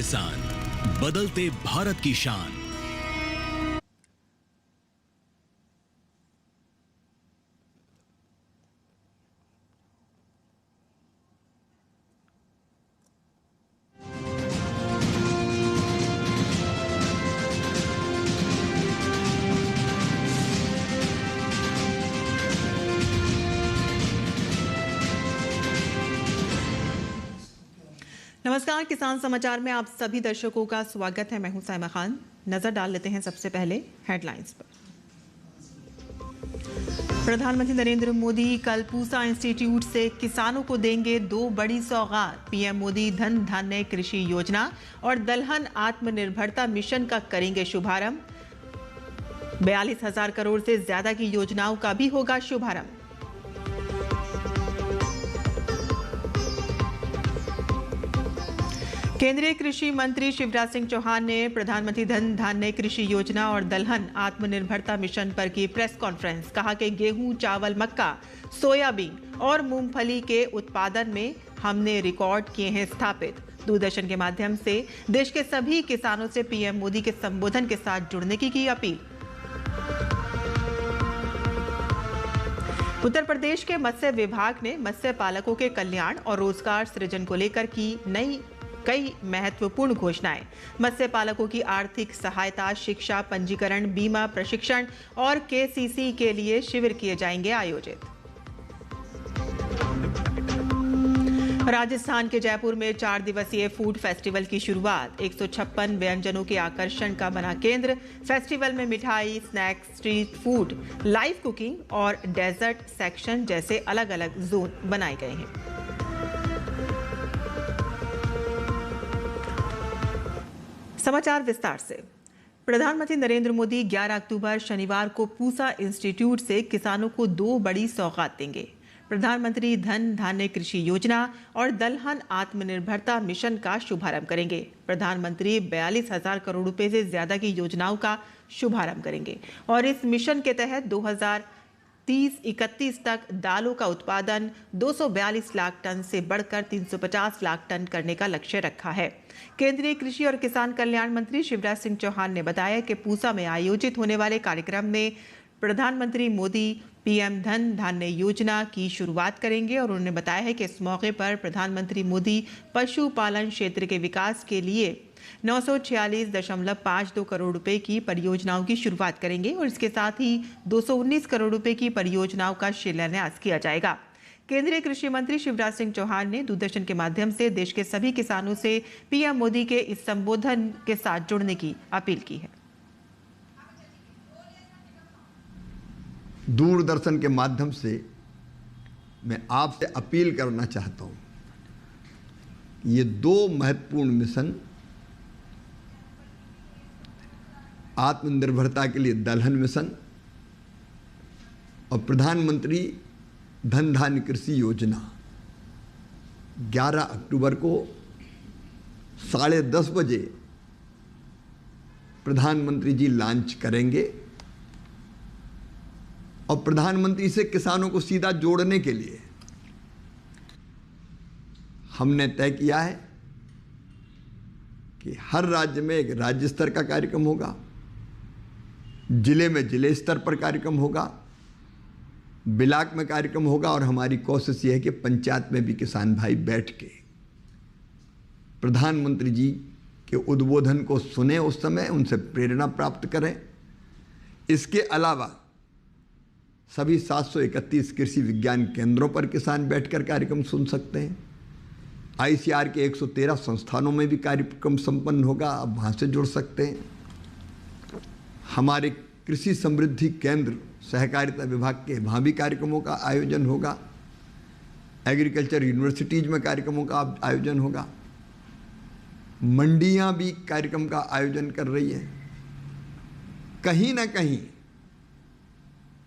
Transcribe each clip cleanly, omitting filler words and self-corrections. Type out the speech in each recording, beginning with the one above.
किसान, बदलते भारत की शान। नमस्कार, किसान समाचार में आप सभी दर्शकों का स्वागत है। मैं हूं साइमा खान। नजर डाल लेते हैं सबसे पहले हेडलाइंस पर। प्रधानमंत्री नरेंद्र मोदी कल पूसा इंस्टीट्यूट से किसानों को देंगे 2 बड़ी सौगात। पीएम मोदी धन धान्य कृषि योजना और दलहन आत्मनिर्भरता मिशन का करेंगे शुभारंभ। 42,000 करोड़ से ज्यादा की योजनाओं का भी होगा शुभारंभ। केंद्रीय कृषि मंत्री शिवराज सिंह चौहान ने प्रधानमंत्री धन धान्य कृषि योजना और दलहन आत्मनिर्भरता मिशन पर की प्रेस कॉन्फ्रेंस। कहा कि गेहूं, चावल, मक्का, सोयाबीन और मूंगफली के उत्पादन में हमने रिकॉर्ड किए हैं स्थापित। दूरदर्शन के माध्यम से देश के सभी किसानों से पीएम मोदी के संबोधन के साथ जुड़ने की अपील। उत्तर प्रदेश के मत्स्य विभाग ने मत्स्य पालकों के कल्याण और रोजगार सृजन को लेकर की कई महत्वपूर्ण घोषणाएं। मत्स्य पालकों की आर्थिक सहायता, शिक्षा, पंजीकरण, बीमा, प्रशिक्षण और केसीसी के लिए शिविर किए जाएंगे आयोजित। राजस्थान के जयपुर में 4 दिवसीय फूड फेस्टिवल की शुरुआत। 156 व्यंजनों के आकर्षण का बना केंद्र। फेस्टिवल में मिठाई, snacks, street food, live cooking और डेजर्ट सेक्शन जैसे अलग अलग जोन बनाए गए हैं। समाचार विस्तार से। प्रधानमंत्री नरेंद्र मोदी 11 अक्टूबर शनिवार को पूसा इंस्टीट्यूट से किसानों को 2 बड़ी सौगात देंगे। प्रधानमंत्री धन धान्य कृषि योजना और दलहन आत्मनिर्भरता मिशन का शुभारंभ करेंगे। प्रधानमंत्री 42,000 करोड़ रुपए से ज्यादा की योजनाओं का शुभारंभ करेंगे और इस मिशन के तहत 2030-31 तक दालों का उत्पादन 242 लाख टन से बढ़कर 350 लाख टन करने का लक्ष्य रखा है। केंद्रीय कृषि और किसान कल्याण मंत्री शिवराज सिंह चौहान ने बताया कि पूसा में आयोजित होने वाले कार्यक्रम में प्रधानमंत्री मोदी पीएम धन धान्य योजना की शुरुआत करेंगे और उन्होंने बताया है कि इस मौके पर प्रधानमंत्री मोदी पशुपालन क्षेत्र के विकास के लिए 946.52 करोड़ रुपए की परियोजनाओं की शुरुआत करेंगे और इसके साथ ही 219 करोड़ रुपए की परियोजनाओं का शिलान्यास किया जाएगा। केंद्रीय कृषि मंत्री शिवराज सिंह चौहान ने दूरदर्शन के माध्यम से देश के सभी किसानों से पीएम मोदी के इस संबोधन के साथ जुड़ने की अपील की है। दूरदर्शन के माध्यम से मैं आपसे अपील करना चाहता हूं, ये 2 महत्वपूर्ण मिशन, आत्मनिर्भरता के लिए दलहन मिशन और प्रधानमंत्री धन धान्य कृषि योजना 11 अक्टूबर को 10:30 बजे प्रधानमंत्री जी लॉन्च करेंगे और प्रधानमंत्री से किसानों को सीधा जोड़ने के लिए हमने तय किया है कि हर राज्य में एक राज्य स्तर का कार्यक्रम होगा, जिले में जिले स्तर पर कार्यक्रम होगा, ब्लॉक में कार्यक्रम होगा और हमारी कोशिश यह है कि पंचायत में भी किसान भाई बैठ के प्रधानमंत्री जी के उद्बोधन को सुने, उस समय उनसे प्रेरणा प्राप्त करें। इसके अलावा सभी 731 कृषि विज्ञान केंद्रों पर किसान बैठकर कार्यक्रम सुन सकते हैं। आईसीआर के 113 संस्थानों में भी कार्यक्रम संपन्न होगा, आप वहाँ से जुड़ सकते हैं। हमारे कृषि समृद्धि केंद्र सहकारिता विभाग के वहाँ भी कार्यक्रमों का आयोजन होगा। एग्रीकल्चर यूनिवर्सिटीज में कार्यक्रमों का आयोजन होगा। मंडियाँ भी कार्यक्रम का आयोजन कर रही हैं। कहीं ना कहीं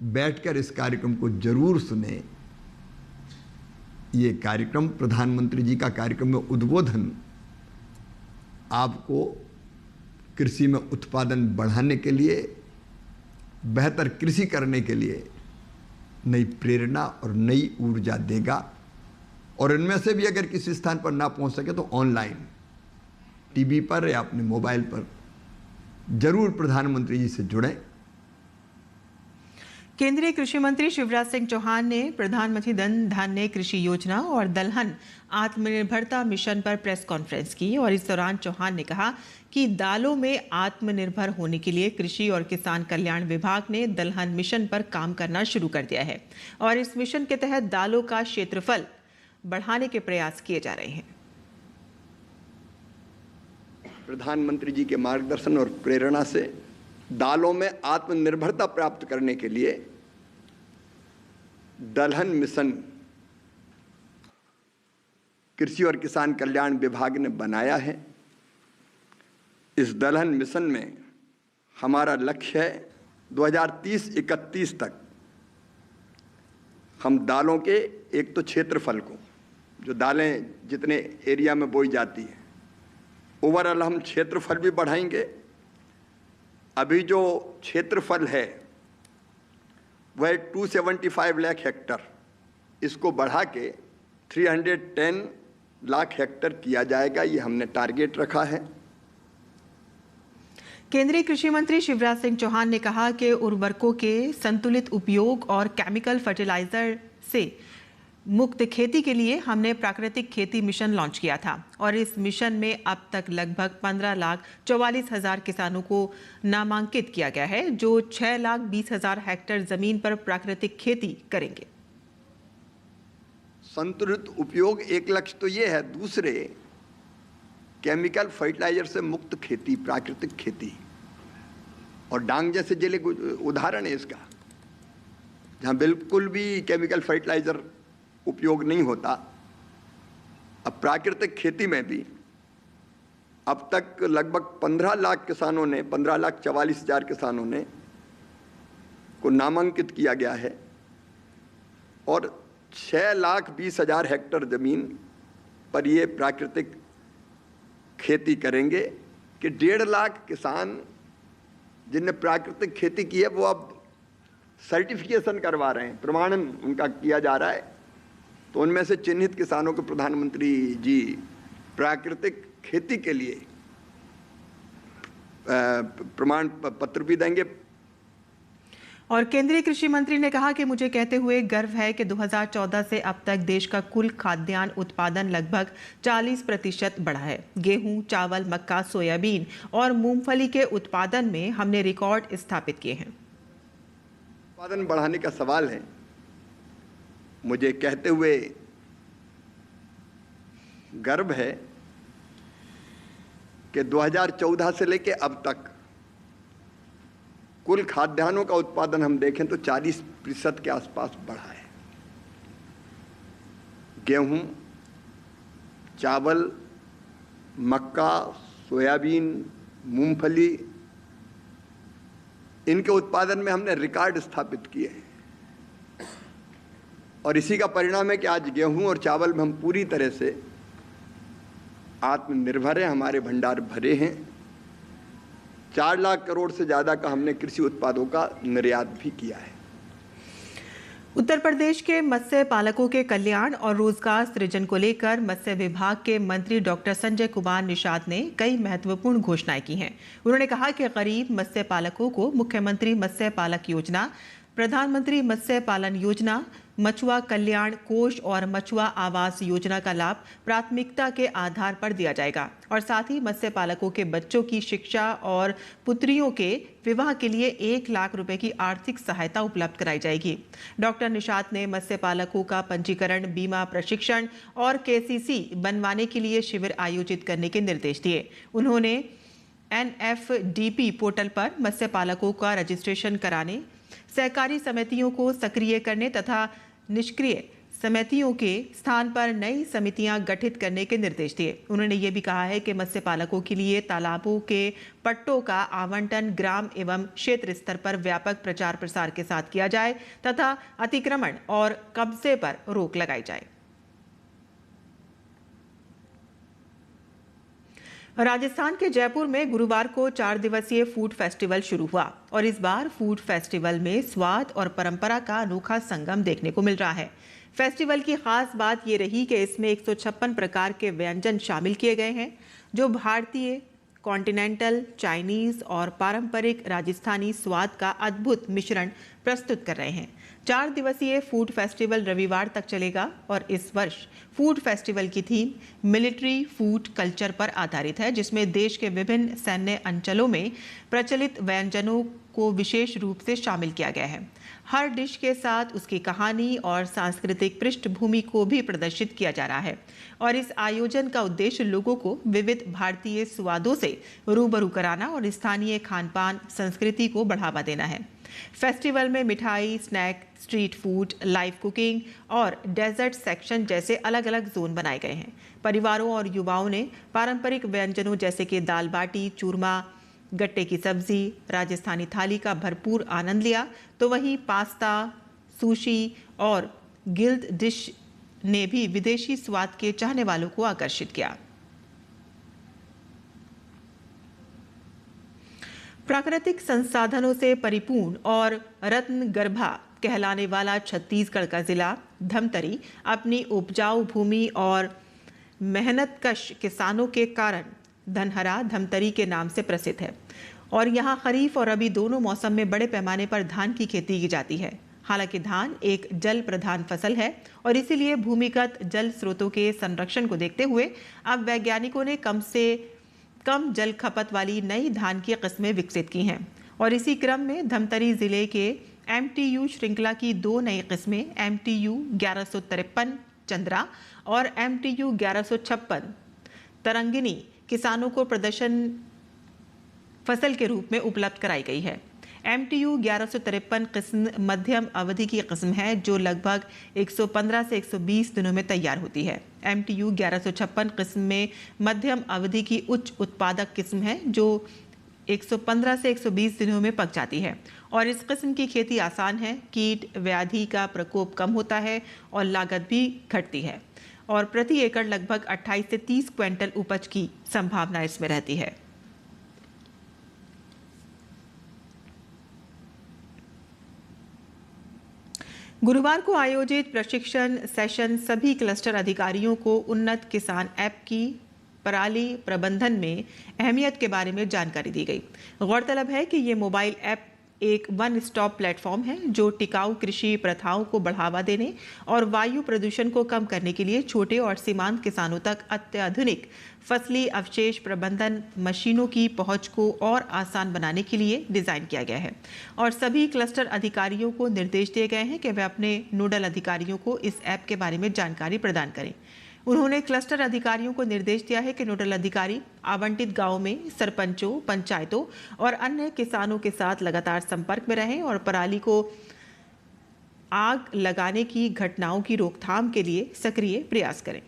बैठकर इस कार्यक्रम को जरूर सुने। ये कार्यक्रम प्रधानमंत्री जी का कार्यक्रम में उद्बोधन आपको कृषि में उत्पादन बढ़ाने के लिए, बेहतर कृषि करने के लिए नई प्रेरणा और नई ऊर्जा देगा। और इनमें से भी अगर किसी स्थान पर ना पहुंच सके तो ऑनलाइन टीवी पर या अपने मोबाइल पर जरूर प्रधानमंत्री जी से जुड़ें। केंद्रीय कृषि मंत्री शिवराज सिंह चौहान ने प्रधानमंत्री धन धान्य कृषि योजना और दलहन आत्मनिर्भरता मिशन पर प्रेस कॉन्फ्रेंस की और इस दौरान चौहान ने कहा कि दालों में आत्मनिर्भर होने के लिए कृषि और किसान कल्याण विभाग ने दलहन मिशन पर काम करना शुरू कर दिया है और इस मिशन के तहत दालों का क्षेत्रफल बढ़ाने के प्रयास किए जा रहे हैं। प्रधानमंत्री जी के मार्गदर्शन और प्रेरणा से दालों में आत्मनिर्भरता प्राप्त करने के लिए दलहन मिशन कृषि और किसान कल्याण विभाग ने बनाया है। इस दलहन मिशन में हमारा लक्ष्य है 2030-31 तक हम दालों के एक तो क्षेत्रफल को, जो दालें जितने एरिया में बोई जाती हैं, ओवरऑल हम क्षेत्रफल भी बढ़ाएंगे। अभी जो क्षेत्रफल है वह 275 लाख हेक्टर, इसको बढ़ा के 310 लाख हेक्टर किया जाएगा। ये हमने टारगेट रखा है। केंद्रीय कृषि मंत्री शिवराज सिंह चौहान ने कहा कि उर्वरकों के संतुलित उपयोग और केमिकल फर्टिलाइजर से मुक्त खेती के लिए हमने प्राकृतिक खेती मिशन लॉन्च किया था और इस मिशन में अब तक लगभग 15,44,000 किसानों को नामांकित किया गया है, जो 6,20,000 हेक्टेयर जमीन पर प्राकृतिक खेती करेंगे। संतुलित उपयोग एक लक्ष्य तो ये है, दूसरे केमिकल फर्टिलाइजर से मुक्त खेती, प्राकृतिक खेती। और डांग जैसे जिले उदाहरण है इसका, जहाँ बिल्कुल भी केमिकल फर्टिलाइजर उपयोग नहीं होता। अब प्राकृतिक खेती में भी अब तक लगभग 15 लाख किसानों ने, 15,44,000 किसानों ने को नामांकित किया गया है और 6,20,000 हेक्टेयर जमीन पर ये प्राकृतिक खेती करेंगे कि 1.5 लाख किसान जिनने प्राकृतिक खेती की है वो अब सर्टिफिकेशन करवा रहे हैं, प्रमाणन उनका किया जा रहा है। तो उनमें से चिन्हित किसानों को प्रधानमंत्री जी प्राकृतिक खेती के लिए प्रमाण पत्र भी देंगे। और केंद्रीय कृषि मंत्री ने कहा कि मुझे कहते हुए गर्व है कि 2014 से अब तक देश का कुल खाद्यान्न उत्पादन लगभग 40% बढ़ा है। गेहूं, चावल, मक्का, सोयाबीन और मूंगफली के उत्पादन में हमने रिकॉर्ड स्थापित किए हैं। उत्पादन बढ़ाने का सवाल है, मुझे कहते हुए गर्व है कि 2014 से लेकर अब तक कुल खाद्यान्नों का उत्पादन हम देखें तो 40% के आसपास बढ़ा है। गेहूं, चावल, मक्का, सोयाबीन, मूंगफली, इनके उत्पादन में हमने रिकॉर्ड स्थापित किए हैं और इसी का परिणाम है कि आज गेहूं और चावल में हम पूरी तरह से आत्मनिर्भर हैं। हमारे भंडार भरे हैं। 4 लाख करोड़ से ज़्यादा का हमने कृषि उत्पादों का निर्यात भी किया है। उत्तर प्रदेश के मत्स्य पालकों के कल्याण और रोजगार सृजन को लेकर मत्स्य विभाग के मंत्री डॉक्टर संजय कुमार निषाद ने कई महत्वपूर्ण घोषणाएं की हैं। उन्होंने कहा कि गरीब मत्स्य पालकों को मुख्यमंत्री मत्स्य पालक योजना, प्रधानमंत्री मत्स्य पालन योजना, मछुआ कल्याण कोष और मछुआ आवास योजना का लाभ प्राथमिकता के आधार पर दिया जाएगा और साथ ही मत्स्य पालकों के बच्चों की शिक्षा और पुत्रियों के विवाह के लिए 1 लाख रुपए की आर्थिक सहायता उपलब्ध कराई जाएगी। डॉक्टर निषाद ने मत्स्य पालकों का पंजीकरण, बीमा, प्रशिक्षण और केसीसी बनवाने के लिए शिविर आयोजित करने के निर्देश दिए। उन्होंने NFDP पोर्टल पर मत्स्य पालकों का रजिस्ट्रेशन कराने, सहकारी समितियों को सक्रिय करने तथा निष्क्रिय समितियों के स्थान पर नई समितियां गठित करने के निर्देश दिए। उन्होंने ये भी कहा है कि मत्स्य पालकों के लिए तालाबों के पट्टों का आवंटन ग्राम एवं क्षेत्र स्तर पर व्यापक प्रचार प्रसार के साथ किया जाए तथा अतिक्रमण और कब्जे पर रोक लगाई जाए। राजस्थान के जयपुर में गुरुवार को 4 दिवसीय फूड फेस्टिवल शुरू हुआ और इस बार फूड फेस्टिवल में स्वाद और परंपरा का अनोखा संगम देखने को मिल रहा है। फेस्टिवल की खास बात ये रही कि इसमें 156 प्रकार के व्यंजन शामिल किए गए हैं। जो भारतीय, कॉन्टिनेंटल, चाइनीज और पारंपरिक राजस्थानी स्वाद का अद्भुत मिश्रण प्रस्तुत कर रहे हैं। 4 दिवसीय फूड फेस्टिवल रविवार तक चलेगा और इस वर्ष फूड फेस्टिवल की थीम मिलिट्री फूड कल्चर पर आधारित है, जिसमें देश के विभिन्न सैन्य अंचलों में प्रचलित व्यंजनों को विशेष रूप से शामिल किया गया है। हर डिश के साथ उसकी कहानी और सांस्कृतिक पृष्ठभूमि को भी प्रदर्शित किया जा रहा है और इस आयोजन का उद्देश्य लोगों को विविध भारतीय स्वादों से रूबरू कराना और स्थानीय खान-पान संस्कृति को बढ़ावा देना है। फेस्टिवल में मिठाई, snack, street food, live cooking और डेजर्ट सेक्शन जैसे अलग-अलग जोन बनाए गए हैं। परिवारों और युवाओं ने पारंपरिक व्यंजनों जैसे कि दाल बाटी, चूरमा, गट्टे की सब्जी, राजस्थानी थाली का भरपूर आनंद लिया, तो वहीं पास्ता, सुशी और गिल्ड डिश ने भी विदेशी स्वाद के चाहने वालों को आकर्षित किया। प्राकृतिक संसाधनों से परिपूर्ण और रत्नगर्भा कहलाने वाला छत्तीसगढ़ का जिला धमतरी अपनी उपजाऊ भूमि और मेहनतकश किसानों के कारण धनहरा धमतरी के नाम से प्रसिद्ध है और यहाँ खरीफ और रबी दोनों मौसम में बड़े पैमाने पर धान की खेती की जाती है। हालांकि धान एक जल प्रधान फसल है और इसीलिए भूमिगत जल स्रोतों के संरक्षण को देखते हुए अब वैज्ञानिकों ने कम से कम जल खपत वाली नई धान की किस्में विकसित की हैं और इसी क्रम में धमतरी जिले के MTU श्रृंखला की 2 नई किस्में MTU 1153 चंद्रा और MTU 1156 तरंगिनी किसानों को प्रदर्शन फसल के रूप में उपलब्ध कराई गई है। MTU 1153 किस्म मध्यम अवधि की किस्म है जो लगभग 115 से 120 दिनों में तैयार होती है। MTU 1156 किस्म में मध्यम अवधि की उच्च उत्पादक किस्म है जो 115 से 120 दिनों में पक जाती है और इस किस्म की खेती आसान है, कीट व्याधि का प्रकोप कम होता है और लागत भी घटती है और प्रति एकड़ लगभग 28 से 30 क्विंटल उपज की संभावना इसमें रहती है। गुरुवार को आयोजित प्रशिक्षण सेशन सभी क्लस्टर अधिकारियों को उन्नत किसान ऐप की पराली प्रबंधन में अहमियत के बारे में जानकारी दी गई। गौरतलब है कि ये मोबाइल ऐप एक वन स्टॉप प्लेटफॉर्म है जो टिकाऊ कृषि प्रथाओं को बढ़ावा देने और वायु प्रदूषण को कम करने के लिए छोटे और सीमांत किसानों तक अत्याधुनिक फसली अवशेष प्रबंधन मशीनों की पहुंच को और आसान बनाने के लिए डिजाइन किया गया है और सभी क्लस्टर अधिकारियों को निर्देश दिए गए हैं कि वे अपने नोडल अधिकारियों को इस ऐप के बारे में जानकारी प्रदान करें। उन्होंने क्लस्टर अधिकारियों को निर्देश दिया है कि नोडल अधिकारी आवंटित गांवों में सरपंचों, पंचायतों और अन्य किसानों के साथ लगातार संपर्क में रहें और पराली को आग लगाने की घटनाओं की रोकथाम के लिए सक्रिय प्रयास करें।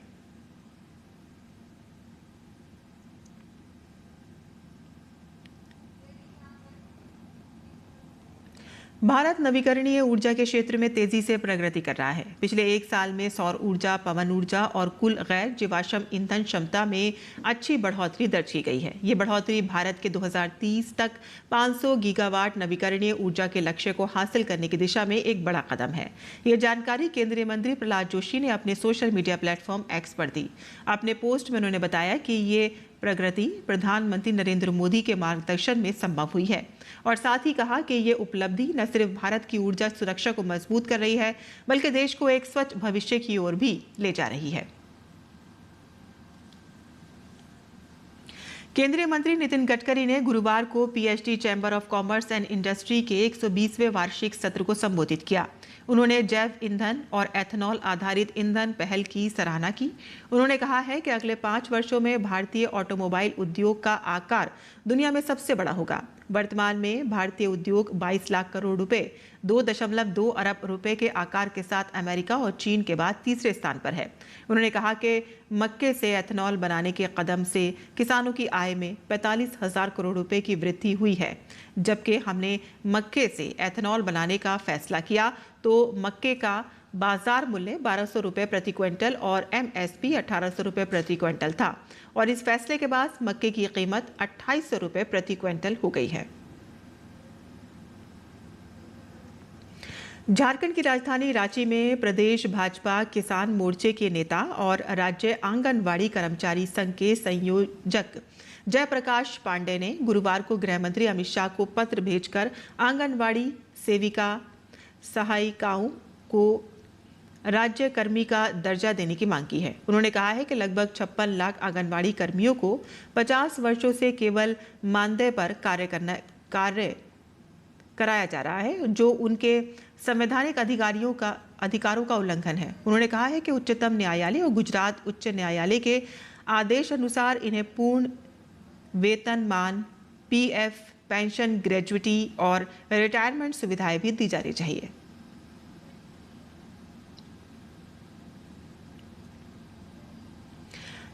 भारत नवीकरणीय ऊर्जा के क्षेत्र में तेजी से प्रगति कर रहा है। पिछले 1 साल में सौर ऊर्जा, पवन ऊर्जा और कुल गैर जीवाश्म ईंधन क्षमता में अच्छी बढ़ोतरी दर्ज की गई है। ये बढ़ोतरी भारत के 2030 तक 500 गीगावाट नवीकरणीय ऊर्जा के लक्ष्य को हासिल करने की दिशा में एक बड़ा कदम है। ये जानकारी केंद्रीय मंत्री प्रहलाद जोशी ने अपने सोशल मीडिया प्लेटफॉर्म एक्स पर दी। अपने पोस्ट में उन्होंने बताया कि ये प्रगति प्रधानमंत्री नरेंद्र मोदी के मार्गदर्शन में संभव हुई है और साथ ही कहा कि ये उपलब्धि न सिर्फ भारत की ऊर्जा सुरक्षा को मजबूत कर रही है बल्कि देश को एक स्वच्छ भविष्य की ओर भी ले जा रही है। केंद्रीय मंत्री नितिन गडकरी ने गुरुवार को PhD chamber of commerce and industry के 120वें वार्षिक सत्र को संबोधित किया। उन्होंने जैव ईंधन और एथनॉल आधारित ईंधन पहल की सराहना की। उन्होंने कहा है कि अगले 5 वर्षों में भारतीय ऑटोमोबाइल उद्योग का आकार दुनिया में सबसे बड़ा होगा। वर्तमान में भारतीय उद्योग 22 लाख करोड़ रुपए, 2.2 अरब रुपए के आकार के साथ अमेरिका और चीन के बाद तीसरे स्थान पर है। उन्होंने कहा कि मक्के से एथनॉल बनाने के कदम से किसानों की आय में 45,000 करोड़ रुपए की वृद्धि हुई है। जबकि हमने मक्के से एथनॉल बनाने का फैसला किया तो मक्के का बाजार मूल्य 1200 रुपये प्रति क्विंटल और MSP 1800 रुपये प्रति क्विंटल था और इस फैसले के बाद मक्के की कीमत 2800 रुपये प्रति क्विंटल हो गई है। झारखंड की राजधानी रांची में प्रदेश भाजपा किसान मोर्चे के नेता और राज्य आंगनवाड़ी कर्मचारी संघ के संयोजक जयप्रकाश पांडे ने गुरुवार को गृह मंत्री अमित शाह को पत्र भेजकर आंगनवाड़ी सेविका सहायिकाओं को राज्य कर्मी का दर्जा देने की मांग की है। उन्होंने कहा है कि लगभग 56 लाख आंगनवाड़ी कर्मियों को 50 वर्षों से केवल मानदेय पर कार्य कराया जा रहा है, जो उनके संवैधानिक अधिकारों का उल्लंघन है। उन्होंने कहा है कि उच्चतम न्यायालय और गुजरात उच्च न्यायालय के आदेश अनुसार इन्हें पूर्ण वेतनमान, पीएफ, पेंशन, ग्रेजुइटी और रिटायरमेंट सुविधाएं भी दी जानी चाहिए।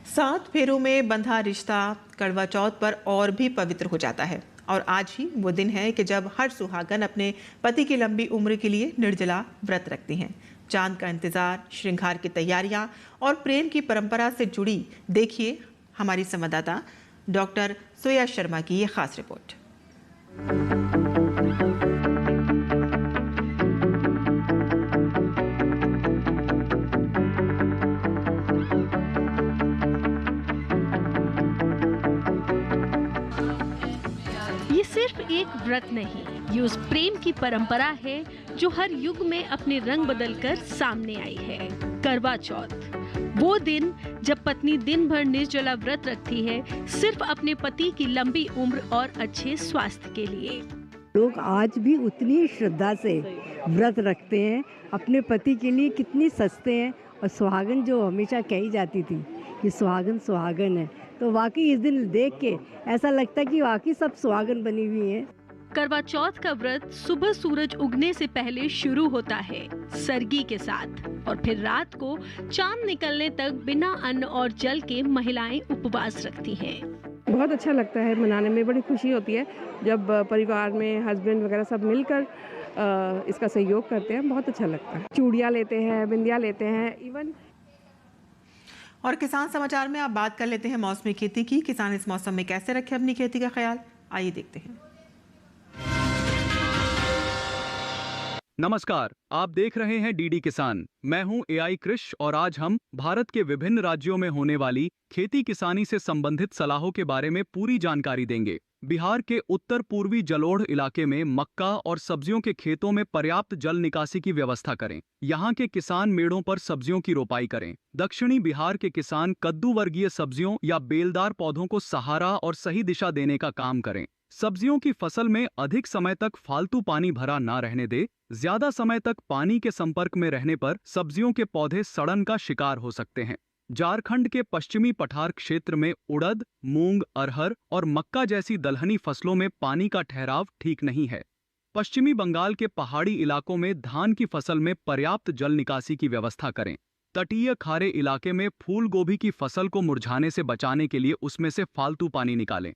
सात फेरों में बंधा रिश्ता करवा चौथ पर और भी पवित्र हो जाता है और आज ही वो दिन है कि जब हर सुहागन अपने पति की लंबी उम्र के लिए निर्जला व्रत रखती हैं। चांद का इंतजार, श्रृंगार की तैयारियां और प्रेम की परंपरा से जुड़ी देखिए हमारी संवाददाता डॉक्टर सोया शर्मा की ये खास रिपोर्ट। ये सिर्फ एक व्रत नहीं, ये उस प्रेम की परंपरा है जो हर युग में अपने रंग बदलकर सामने आई है। करवा चौथ, वो दिन जब पत्नी दिन भर निर्जला व्रत रखती है, सिर्फ अपने पति की लंबी उम्र और अच्छे स्वास्थ्य के लिए। लोग आज भी उतनी श्रद्धा से व्रत रखते हैं अपने पति के लिए। कितनी सस्ते हैं। और सुहागन जो हमेशा कही जाती थी कि सुहागन सुहागन है, तो वाकई इस दिन देख के ऐसा लगता है कि वाकई सब सुहागन बनी हुई हैं। करवा चौथ का व्रत सुबह सूरज उगने से पहले शुरू होता है सरगी के साथ, और फिर रात को चांद निकलने तक बिना अन्न और जल के महिलाएं उपवास रखती हैं। बहुत अच्छा लगता है, मनाने में बड़ी खुशी होती है जब परिवार में हस्बैंड वगैरह सब मिलकर इसका सहयोग करते हैं। बहुत अच्छा लगता है। चूड़ियाँ लेते हैं, बिंदिया लेते हैं, इवन। और किसान समाचार में आप बात कर लेते हैं मौसमी खेती की। किसान इस मौसम में कैसे रखें अपनी खेती का ख्याल, आइए देखते हैं। नमस्कार, आप देख रहे हैं डीडी किसान। मैं हूं एआई कृष और आज हम भारत के विभिन्न राज्यों में होने वाली खेती किसानी से संबंधित सलाहों के बारे में पूरी जानकारी देंगे। बिहार के उत्तर पूर्वी जलोढ़ इलाके में मक्का और सब्जियों के खेतों में पर्याप्त जल निकासी की व्यवस्था करें। यहाँ के किसान मेड़ों पर सब्जियों की रोपाई करें। दक्षिणी बिहार के किसान कद्दू वर्गीय सब्जियों या बेलदार पौधों को सहारा और सही दिशा देने का काम करें। सब्जियों की फसल में अधिक समय तक फालतू पानी भरा ना रहने दे। ज्यादा समय तक पानी के संपर्क में रहने पर सब्जियों के पौधे सड़न का शिकार हो सकते हैं। झारखंड के पश्चिमी पठार क्षेत्र में उड़द, मूंग, अरहर और मक्का जैसी दलहनी फसलों में पानी का ठहराव ठीक नहीं है। पश्चिमी बंगाल के पहाड़ी इलाकों में धान की फसल में पर्याप्त जल निकासी की व्यवस्था करें। तटीय खारे इलाके में फूल गोभी की फसल को मुरझाने से बचाने के लिए उसमें से फालतू पानी निकालें।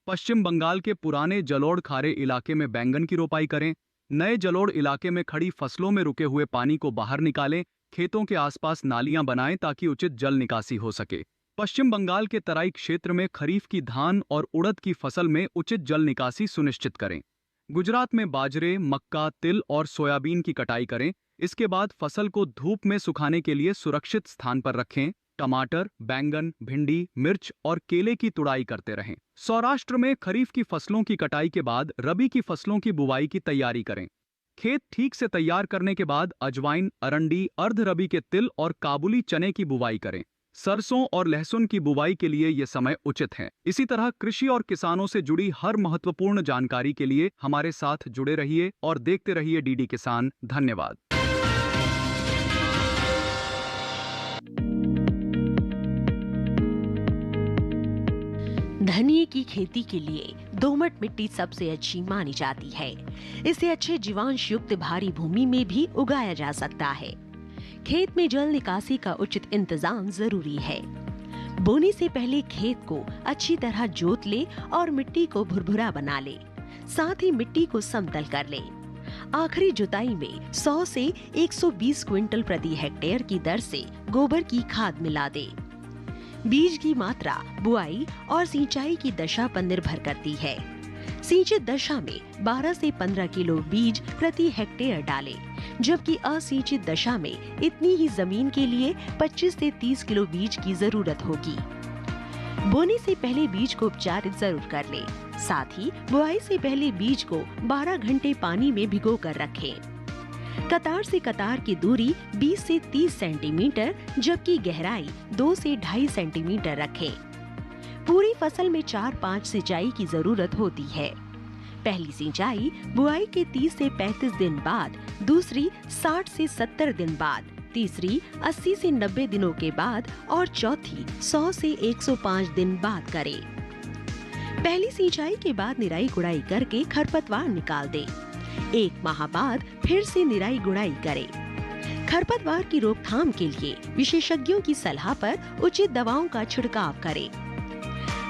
पश्चिम बंगाल के पुराने जलोढ़ खारे इलाके में बैंगन की रोपाई करें। नए जलोढ़ इलाके में खड़ी फसलों में रुके हुए पानी को बाहर निकालें। खेतों के आसपास नालियां बनाएं ताकि उचित जल निकासी हो सके। पश्चिम बंगाल के तराई क्षेत्र में खरीफ की धान और उड़द की फसल में उचित जल निकासी सुनिश्चित करें। गुजरात में बाजरे, मक्का, तिल और सोयाबीन की कटाई करें। इसके बाद फसल को धूप में सुखाने के लिए सुरक्षित स्थान पर रखें। टमाटर, बैंगन, भिंडी, मिर्च और केले की तुड़ाई करते रहें। सौराष्ट्र में खरीफ की फसलों की कटाई के बाद रबी की फसलों की बुवाई की तैयारी करें। खेत ठीक से तैयार करने के बाद अजवाइन, अरंडी, अर्ध रबी के तिल और काबुली चने की बुवाई करें। सरसों और लहसुन की बुवाई के लिए ये समय उचित है। इसी तरह कृषि और किसानों से जुड़ी हर महत्वपूर्ण जानकारी के लिए हमारे साथ जुड़े रहिए और देखते रहिए डीडी किसान। धन्यवाद। धनिये की खेती के लिए दोमट मिट्टी सबसे अच्छी मानी जाती है। इसे अच्छे जीवांश युक्त भारी भूमि में भी उगाया जा सकता है। खेत में जल निकासी का उचित इंतजाम जरूरी है। बोने से पहले खेत को अच्छी तरह जोत ले और मिट्टी को भुरभुरा बना ले। साथ ही मिट्टी को समतल कर ले। आखिरी जुताई में 100 से 120 क्विंटल प्रति हेक्टेयर की दर से गोबर की खाद मिला दे। बीज की मात्रा बुआई और सिंचाई की दशा पर निर्भर करती है। सिंचित दशा में 12 से 15 किलो बीज प्रति हेक्टेयर डालें, जबकि असिंचित दशा में इतनी ही जमीन के लिए 25 से 30 किलो बीज की जरूरत होगी। बोने से पहले बीज को उपचारित जरूर कर ले। साथ ही बुआई से पहले बीज को 12 घंटे पानी में भिगो कर रखें। कतार से कतार की दूरी 20 से 30 सेंटीमीटर जबकि गहराई 2 से 2.5 सेंटीमीटर रखें। पूरी फसल में 4-5 सिंचाई की जरूरत होती है। पहली सिंचाई बुआई के 30 से 35 दिन बाद, दूसरी 60 से 70 दिन बाद, तीसरी 80 से 90 दिनों के बाद और चौथी 100 से 105 दिन बाद करें। पहली सिंचाई के बाद निराई गुड़ाई करके खरपतवार निकाल दें। 1 माह बाद फिर से निराई गुड़ाई करें। खरपतवार की रोकथाम के लिए विशेषज्ञों की सलाह पर उचित दवाओं का छिड़काव करें।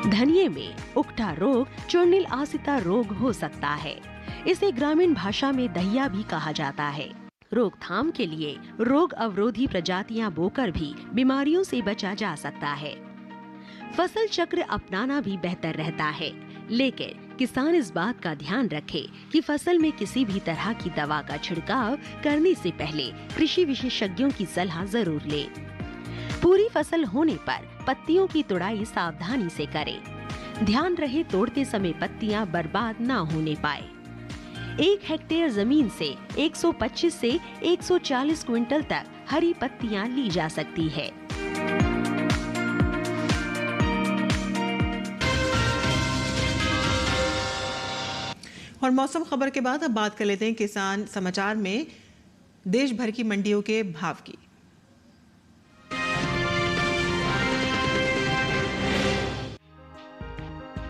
धनिये में उकठा रोग चूर्णिल आसिता रोग हो सकता है। इसे ग्रामीण भाषा में दहिया भी कहा जाता है। रोकथाम के लिए रोग अवरोधी प्रजातियां बोकर भी बीमारियों से बचा जा सकता है। फसल चक्र अपनाना भी बेहतर रहता है, लेकिन किसान इस बात का ध्यान रखे कि फसल में किसी भी तरह की दवा का छिड़काव करने से पहले कृषि विशेषज्ञों की सलाह जरूर ले। पूरी फसल होने पर पत्तियों की तुड़ाई सावधानी से करें। ध्यान रहे तोड़ते समय पत्तियां बर्बाद न होने पाए। 1 हेक्टेयर जमीन से 125 से 140 क्विंटल तक हरी पत्तियां ली जा सकती है। और मौसम खबर के बाद अब बात कर लेते हैं किसान समाचार में देश भर की मंडियों के भाव की।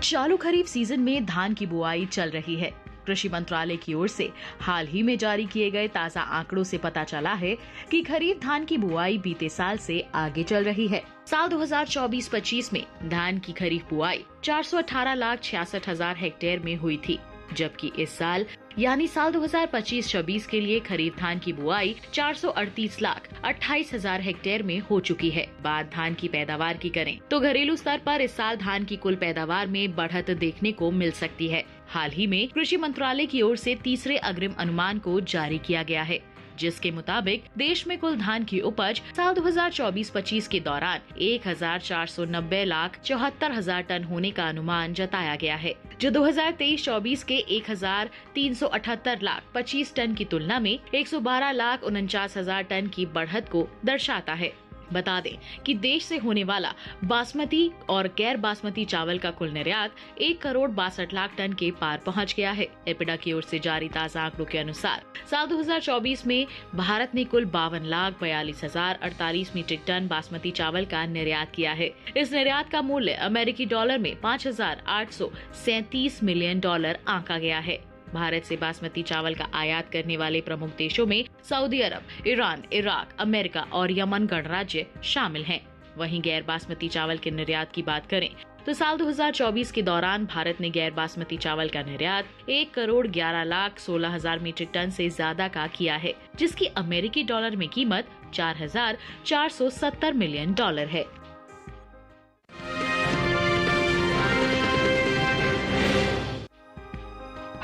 चालू खरीफ सीजन में धान की बुआई चल रही है। कृषि मंत्रालय की ओर से हाल ही में जारी किए गए ताजा आंकड़ों से पता चला है कि खरीफ धान की बुआई बीते साल से आगे चल रही है। साल 2024-25 में धान की खरीफ बुआई 418,66,000 हेक्टेयर में हुई थी, जबकि इस साल यानी साल 2025-26 के लिए खरीफ धान की बुआई 438,28,000 हेक्टेयर में हो चुकी है। बात धान की पैदावार की करें तो घरेलू स्तर पर इस साल धान की कुल पैदावार में बढ़त देखने को मिल सकती है। हाल ही में कृषि मंत्रालय की ओर से तीसरे अग्रिम अनुमान को जारी किया गया है, जिसके मुताबिक देश में कुल धान की उपज साल 2024-25 के दौरान 1,490,74,000 टन होने का अनुमान जताया गया है, जो 2023-24 के 1,378,25 टन की तुलना में 112,49,000 टन की बढ़त को दर्शाता है। बता दें कि देश से होने वाला बासमती और गैर बासमती चावल का कुल निर्यात 1,62,00,000 टन के पार पहुंच गया है। एपिडा की ओर से जारी ताजा आंकड़ों के अनुसार साल 2024 में भारत ने कुल 52,42,048 मीट्रिक टन बासमती चावल का निर्यात किया है। इस निर्यात का मूल्य अमेरिकी डॉलर में $5,837 मिलियन आंका गया है। भारत से बासमती चावल का आयात करने वाले प्रमुख देशों में सऊदी अरब, ईरान, इराक, अमेरिका और यमन गणराज्य शामिल हैं। वहीं गैर बासमती चावल के निर्यात की बात करें तो साल 2024 के दौरान भारत ने गैर बासमती चावल का निर्यात 1,11,16,000 मीट्रिक टन से ज्यादा का किया है, जिसकी अमेरिकी डॉलर में कीमत $4,470 मिलियन है।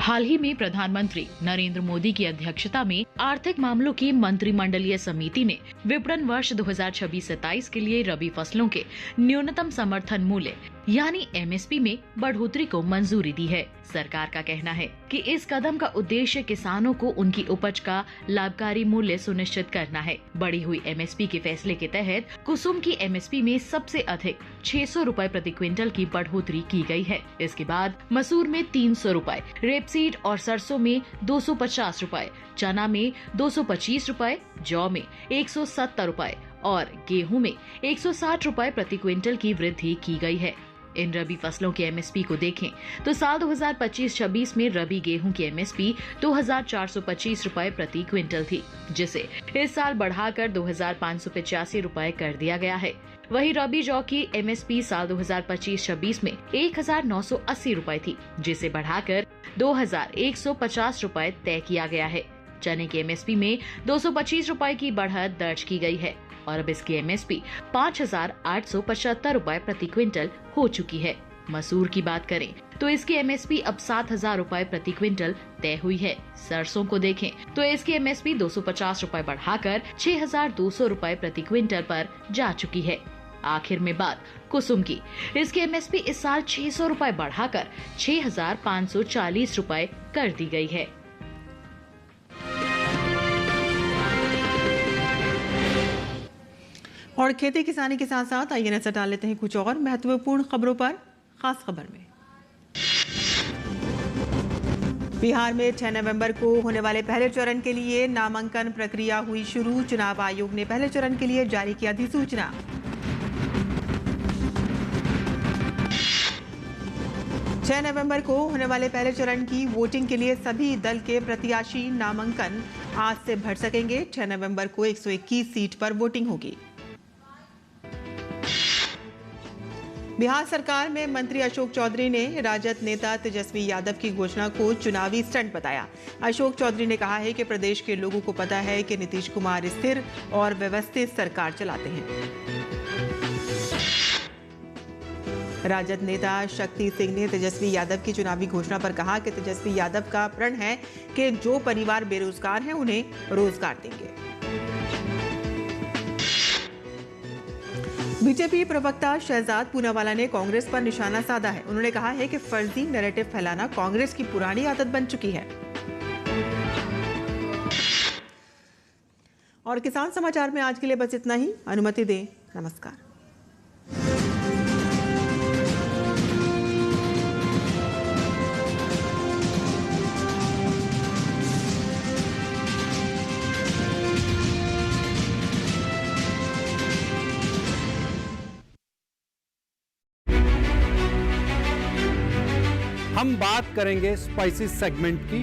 हाल ही में प्रधानमंत्री नरेंद्र मोदी की अध्यक्षता में आर्थिक मामलों की मंत्रिमंडलीय समिति ने विपणन वर्ष 2026-27 के लिए रबी फसलों के न्यूनतम समर्थन मूल्य यानी एमएसपी में बढ़ोतरी को मंजूरी दी है। सरकार का कहना है कि इस कदम का उद्देश्य किसानों को उनकी उपज का लाभकारी मूल्य सुनिश्चित करना है। बढ़ी हुई एमएसपी के फैसले के तहत कुसुम की एमएसपी में सबसे अधिक 600 रुपए प्रति क्विंटल की बढ़ोतरी की गई है। इसके बाद मसूर में 300 रुपए, रेपसीड और सरसों में 250 रुपए, चना में 225 रुपए, जौ में 170 रुपए और गेहूं में 160 रुपए प्रति क्विंटल की वृद्धि की गई है। इन रबी फसलों के एमएसपी को देखें तो साल 2025-26 में रबी गेहूं की एमएसपी 2,425 रुपए प्रति क्विंटल थी, जिसे इस साल बढ़ाकर 2,585 रुपए कर दिया गया है। वहीं रबी जौ की एमएसपी साल 2025-26 में 1,980 रुपए थी, जिसे बढ़ाकर 2,150 रुपए तय किया गया है। चने की एमएसपी में 225 रुपए की बढ़त दर्ज की गई है और अब इसकी एमएसपी 5,875 रुपए प्रति क्विंटल हो चुकी है। मसूर की बात करें तो इसकी एमएसपी अब 7,000 रुपए प्रति क्विंटल तय हुई है। सरसों को देखें तो इसकी एमएसपी 250 रुपए बढ़ाकर 6,200 रुपए प्रति क्विंटल पर जा चुकी है। आखिर में बात कुसुम की। इसकी एमएसपी इस साल 600 रुपए बढ़ाकर 6,540 रुपए कर दी गई है। और खेती किसानी के साथ साथ आइए नजर डाल लेते हैं कुछ और महत्वपूर्ण खबरों पर। खास खबर में बिहार में 6 नवंबर को होने वाले पहले चरण के लिए नामांकन प्रक्रिया हुई शुरू। चुनाव आयोग ने पहले चरण के लिए जारी की अधिसूचना। छह नवंबर को होने वाले पहले चरण की वोटिंग के लिए सभी दल के प्रत्याशी नामांकन आज से भर सकेंगे। 6 नवंबर को 121 सीट पर वोटिंग होगी। बिहार सरकार में मंत्री अशोक चौधरी ने राजद नेता तेजस्वी यादव की घोषणा को चुनावी स्टंट बताया। अशोक चौधरी ने कहा है कि प्रदेश के लोगों को पता है कि नीतीश कुमार स्थिर और व्यवस्थित सरकार चलाते हैं। राजद नेता शक्ति सिंह ने तेजस्वी यादव की चुनावी घोषणा पर कहा कि तेजस्वी यादव का प्रण है कि जो परिवार बेरोजगार हैं उन्हें रोजगार देंगे। बीजेपी प्रवक्ता शहजाद पूनावाला ने कांग्रेस पर निशाना साधा है। उन्होंने कहा है कि फर्जी नैरेटिव फैलाना कांग्रेस की पुरानी आदत बन चुकी है। और किसान समाचार में आज के लिए बस इतना ही। अनुमति दें। नमस्कार। हम बात करेंगे स्पाइसेस सेगमेंट की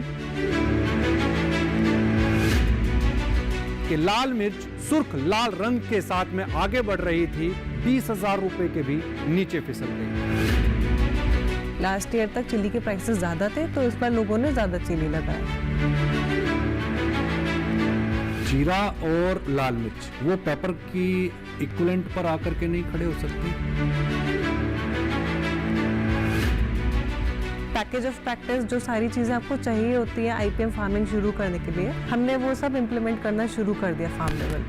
कि लाल मिर्च सुर्ख लाल रंग के साथ में आगे बढ़ रही थी, 20,000 रुपए के भी नीचे फिसल गई। लास्ट ईयर तक चिली के प्राइसेस ज्यादा थे तो इस बार लोगों ने ज्यादा चिली लगाया। जीरा और लाल मिर्च वो पेपर की इक्विवेलेंट पर आकर के नहीं खड़े हो सकते। पैकेज ऑफ प्रैक्टिस जो सारी चीजें आपको चाहिए होती है आईपीएम फार्मिंग शुरू करने के लिए, हमने वो सब इम्प्लीमेंट करना शुरू कर दिया फार्म लेवल।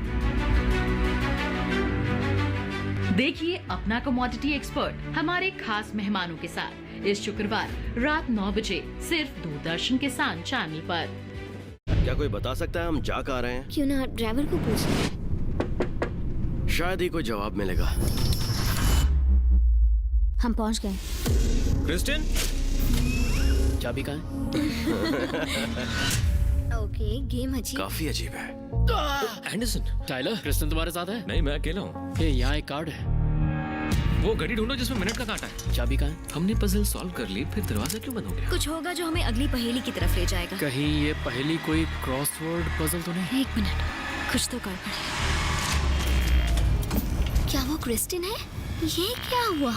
देखिए अपना कमोडिटी एक्सपर्ट हमारे खास मेहमानों के साथ इस शुक्रवार रात 9 बजे सिर्फ दूरदर्शन किसान चैनल पर। क्या कोई बता सकता है हम जा कहाँ रहे हैं? क्यों ना ड्राइवर को पूछ, शायद ही कोई जवाब मिलेगा। हम पहुंच गए। क्रिस्टिन, चाबी कहाँ है? ओके, गेम अजीब। काफी अजीब है। एंडरसन, टाइलर, क्रिस्टिन तुम्हारे साथ है? नहीं, मैं अकेला हूँ। ये यहाँ एक कार्ड है। वो घड़ी ढूंढो जिसमें मिनट का कांटा है। चाबी कहाँ है? हमने पजल सॉल्व कर ली, फिर दरवाजा क्यों बंद हो गया? कुछ होगा जो हमें अगली पहेली की तरफ ले जाएगा। कहीं ये पहेली कोई क्रॉसवर्ड पजल तो नहीं? एक मिनट, कुछ तो गड़बड़ है। क्या वो क्रिस्टिन है? ये क्या हुआ?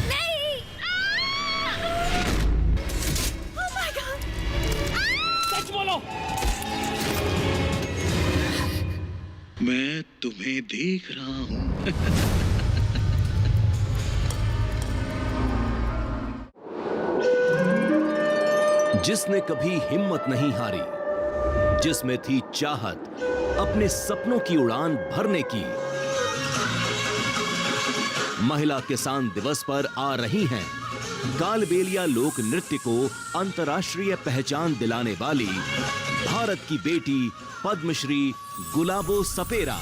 नहीं! Oh my God! सच बोलो। मैं तुम्हें देख रहा हूं। जिसने कभी हिम्मत नहीं हारी, जिसमें थी चाहत अपने सपनों की उड़ान भरने की, महिला किसान दिवस पर आ रही हैं कालबेलिया लोक नृत्य को अंतर्राष्ट्रीय पहचान दिलाने वाली भारत की बेटी पद्मश्री गुलाबो सपेरा।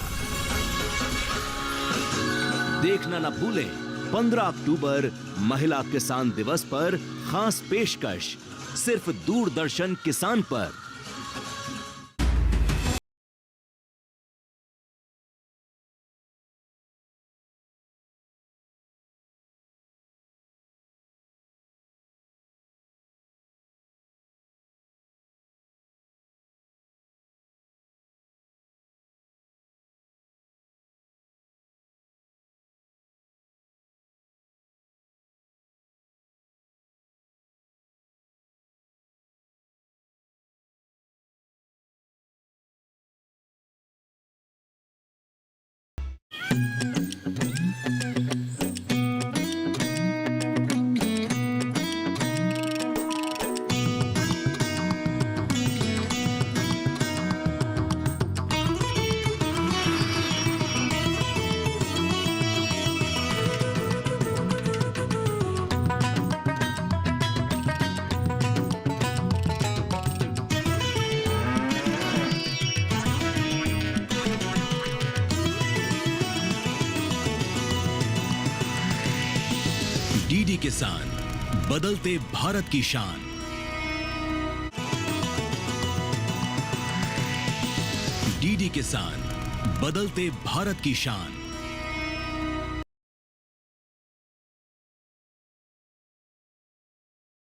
देखना न भूलें 15 अक्टूबर महिला किसान दिवस पर खास पेशकश सिर्फ दूरदर्शन किसान पर। किसान, बदलते भारत की शान। डीडी किसान, बदलते भारत की शान।